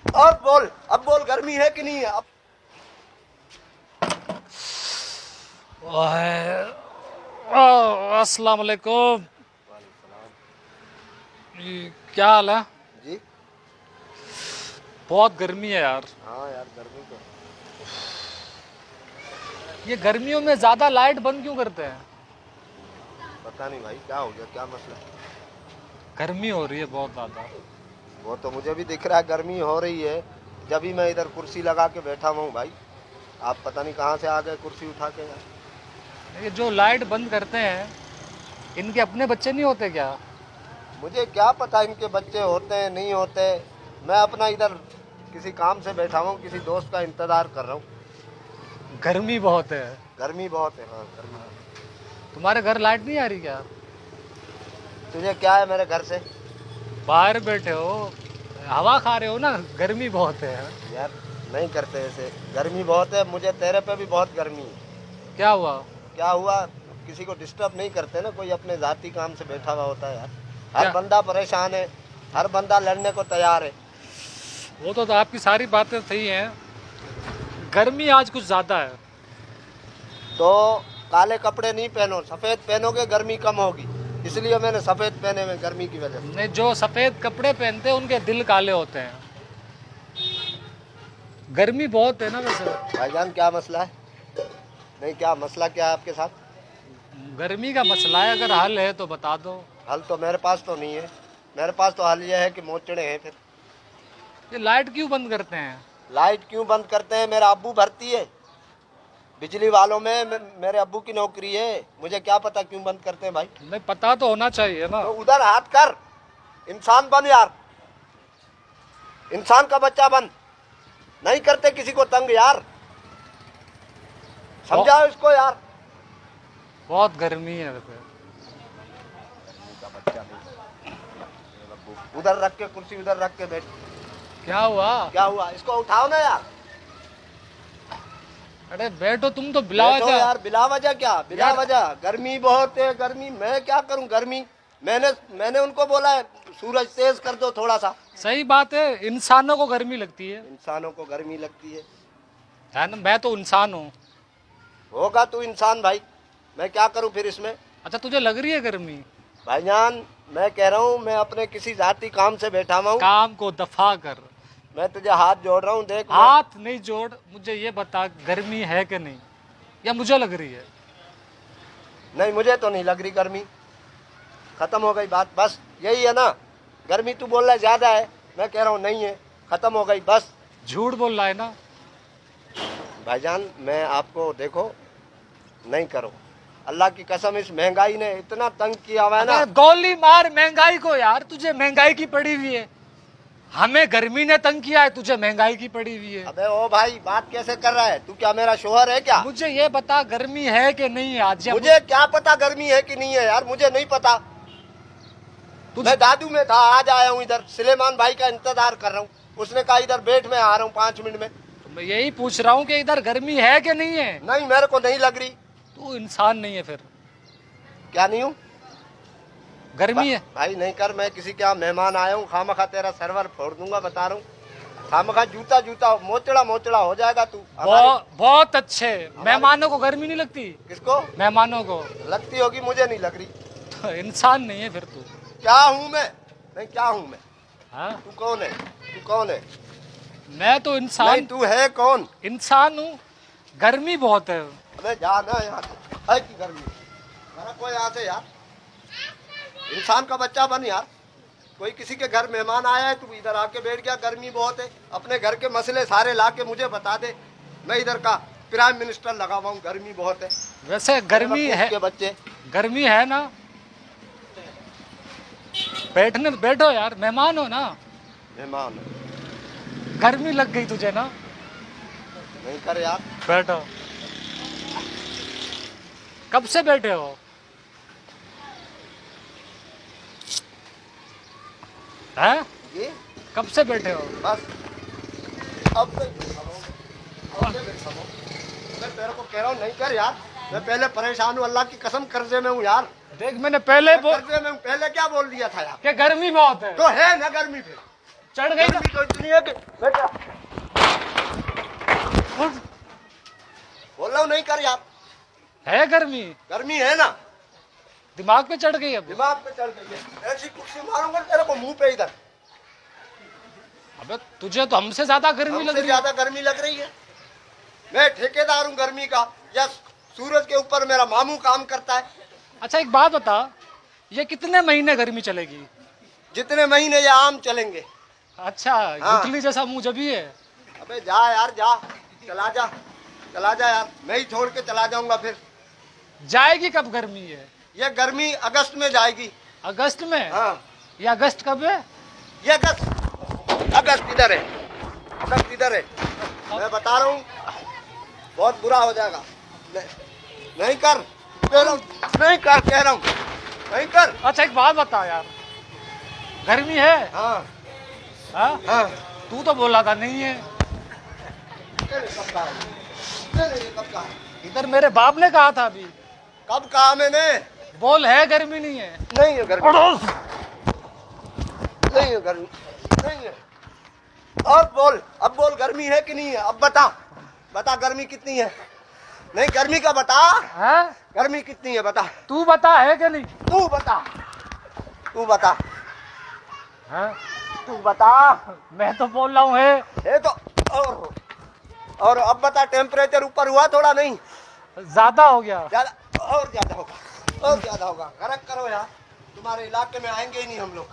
अब बोल गर्मी है कि नहीं है अब। अस्सलाम वालेकुम। क्या हाल है? जी बहुत गर्मी है यार। हाँ यार गर्मी तो ये गर्मियों में ज्यादा लाइट बंद क्यों करते हैं? पता नहीं भाई क्या हो गया, क्या मसला। गर्मी हो रही है बहुत ज्यादा। वो तो मुझे भी दिख रहा है गर्मी हो रही है, जब भी मैं इधर कुर्सी लगा के बैठा हुआ हूँ भाई। आप पता नहीं कहाँ से आ गए कुर्सी उठा के यार। ये जो लाइट बंद करते हैं, इनके अपने बच्चे नहीं होते क्या? मुझे क्या पता इनके बच्चे होते हैं नहीं होते। मैं अपना इधर किसी काम से बैठा हुआ हूँ, किसी दोस्त का इंतजार कर रहा हूँ। गर्मी बहुत है। गर्मी बहुत है, हाँ गर्मी। तुम्हारे घर लाइट नहीं आ रही क्या? तुझे क्या है मेरे घर से? बाहर बैठे हो, हवा खा रहे हो ना, गर्मी बहुत है। यार नहीं करते ऐसे, गर्मी बहुत है, मुझे तेरे पे भी बहुत गर्मी है। क्या हुआ? क्या हुआ? किसी को डिस्टर्ब नहीं करते ना, कोई अपने जाती काम से बैठा हुआ होता है यार। हर क्या? बंदा परेशान है, हर बंदा लड़ने को तैयार है। वो तो आपकी सारी बातें सही हैं, गर्मी आज कुछ ज्यादा है। तो काले कपड़े नहीं पहनो, सफेद पहनोगे गर्मी कम होगी, इसलिए मैंने सफेद पहने हुए गर्मी की वजह से। नहीं, जो सफेद कपड़े पहनते हैं उनके दिल काले होते हैं। गर्मी बहुत है ना वैसे। भाईजान क्या मसला है? नहीं क्या मसला क्या है आपके साथ? गर्मी का मसला है, अगर हल है तो बता दो। हल तो मेरे पास तो नहीं है। मेरे पास तो हल यह है कि मोचड़े हैं फिर। ये लाइट क्यों बंद करते हैं? लाइट क्यों बंद करते हैं? मेरा अब्बू भर्ती है बिजली वालों में, मेरे अब्बू की नौकरी है। मुझे क्या पता क्यों बंद करते हैं भाई। नहीं, पता तो होना चाहिए ना। तो उधर हाथ कर, इंसान बन यार, इंसान का बच्चा बन। नहीं करते किसी को तंग यार, समझाओ इसको यार। बहुत गर्मी है वैसे। उधर रख के कुर्सी, उधर रख के बैठ। क्या हुआ? क्या हुआ? इसको उठाओ ना यार। अरे बैठो, तुम तो बिला बैठो वजह। यार, बिला वजह क्या? बिला यार- वजह गर्मी बहुत है, गर्मी मैं क्या करूं गर्मी। मैंने उनको बोला है सूरज तेज कर दो थोड़ा सा। सही बात है, इंसानों को गर्मी लगती है। इंसानों को गर्मी लगती है ना, मैं तो इंसान हूँ। होगा तू इंसान भाई, मैं क्या करूं फिर इसमें। अच्छा, तुझे लग रही है गर्मी? भाईजान मैं कह रहा हूँ, मैं अपने किसी जाती काम से बैठा हुआ हूँ। काम को दफा कर। मैं तुझे हाथ जोड़ रहा हूँ, देख। हाथ नहीं जोड़, मुझे ये बता गर्मी है कि नहीं, या मुझे लग रही है? नहीं मुझे तो नहीं लग रही गर्मी, खत्म हो गई बात, बस यही है ना। गर्मी तू बोल रहा है ज्यादा है, मैं कह रहा हूँ नहीं है, खत्म हो गई बस। झूठ बोल रहा है ना? भाईजान मैं आपको देखो, नहीं करो, अल्लाह की कसम इस महंगाई ने इतना तंग किया हुआ है ना। गोली मार महंगाई को यार, तुझे महंगाई की पड़ी हुई है। हमें गर्मी ने तंग किया है, तुझे महंगाई की पड़ी हुई है। अबे ओ भाई बात कैसे कर रहा है तू? क्या मेरा शोहर है क्या? मुझे ये बता गर्मी है कि नहीं आज? मुझे क्या पता गर्मी है कि नहीं है यार, मुझे नहीं पता। मैं दादू में था, आज आया हूँ इधर, सुलेमान भाई का इंतजार कर रहा हूँ। उसने कहा इधर बैठ, में आ रहा हूँ 5 मिनट में। तो मैं यही पूछ रहा हूँ कि इधर गर्मी है कि नहीं है। नहीं मेरे को नहीं लग रही। तू इंसान नहीं है फिर? क्या नहीं हूँ? गर्मी है भाई नहीं कर, मैं किसी के यहाँ मेहमान आया हूँ, खामखा तेरा सर्वर फोड़ दूंगा, बता रहा हूँ। खामखा जूता जूता मोचड़ा मोचड़ा हो जाएगा तू। बहुत अच्छे। मेहमानों को गर्मी नहीं लगती? किसको? मेहमानों को लगती होगी, मुझे नहीं लग रही। तो इंसान नहीं है फिर तू? क्या हूँ मैं? नहीं क्या हूँ मैं? हाँ? तू कौन है? तू कौन है? मैं तो इंसान। नहीं तू है कौन? इंसान हूँ। गर्मी बहुत है। अबे जा ना यहाँ से, है की गर्मी। मेरा कोई यहाँ से यार, इंसान का बच्चा बन यार। कोई किसी के घर मेहमान आया है, तू इधर आके बैठ गया, गर्मी बहुत है। अपने घर के मसले सारे ला के मुझे बता दे, मैं इधर का प्राइम मिनिस्टर लगा हुआ हूँ। गर्मी बहुत है वैसे गर्मी है, के बच्चे। गर्मी है ना? बैठने बैठो यार, मेहमान हो ना। मेहमान गर्मी लग गई तुझे ना? नहीं कर यार। बैठो। कब से बैठे हो? हैं? ये कब से बैठे हो? बस अब से बैठा हूँ, अब से बैठा हूँ। मैं तेरे को कह रहा हूँ नहीं कर यार, मैं पहले परेशान हूँ, अल्लाह की कसम कर्जे में हूँ यार। देख मैंने पहले कर्जे में हूँ, पहले क्या बोल दिया था यार? कि गर्मी बहुत है। तो है ना गर्मी फिर? चढ़ गई गर्मी तो इतनी है कि बेटा उठ। बोल रहा हूँ नहीं कर यार, है गर्मी, गर्मी है ना, दिमाग पे चढ़ गई अब। दिमाग पे चढ़ गई है। ऐसी कुर्सी मारूंगा तेरे को मुंह पे इधर। अबे तुझे तो हमसे ज्यादा गर्मी लग हमसे रही है। ज्यादा गर्मी लग रही है। मैं ठेकेदार हूँ गर्मी का, या सूरज के ऊपर मेरा मामू काम करता है। अच्छा एक बात बता, ये कितने महीने गर्मी चलेगी? जितने महीने ये आम चलेंगे। अच्छा हाँ। गुठली जैसा मुंह जभी है। अबे जा यार जा, चला जा, चला जा यार, मैं ही छोड़ के चला जाऊंगा फिर। जाएगी कब गर्मी है? ये गर्मी अगस्त में जाएगी। अगस्त में? हाँ ये अगस्त कब है? ये अगस्त इधर है, अगस्त इधर है। मैं बता रहा हूँ बहुत बुरा हो जाएगा। नहीं कर, कह रहा हूँ नहीं कर, कह रहा हूँ नहीं कर। अच्छा एक बात बता यार, गर्मी है? हाँ हाँ? हाँ। तू तो बोला था नहीं है। तेरे कब कहा? तेरे कब कहा? इधर मेरे बाप ने कहा था अभी। कब कहा मैंने? बोल है गर्मी नहीं है। नहीं है गर्मी, नहीं है गर्मी, नहीं है। अब बोल, अब बोल गर्मी है कि नहीं है? अब बता, बता गर्मी कितनी है? नहीं गर्मी का बता, हाँ? गर्मी कितनी है बता। तू बता है कि नहीं? तू बता, तू बता, हाँ? तू बता। मैं तो बोल रहा हूँ है। ये तो और अब बता, टेम्परेचर ऊपर हुआ थोड़ा? नहीं ज्यादा हो गया। ज्यादा, और ज्यादा होगा, और ज्यादा होगा। गरक करो यार, तुम्हारे इलाके में आएंगे ही नहीं हम लोग।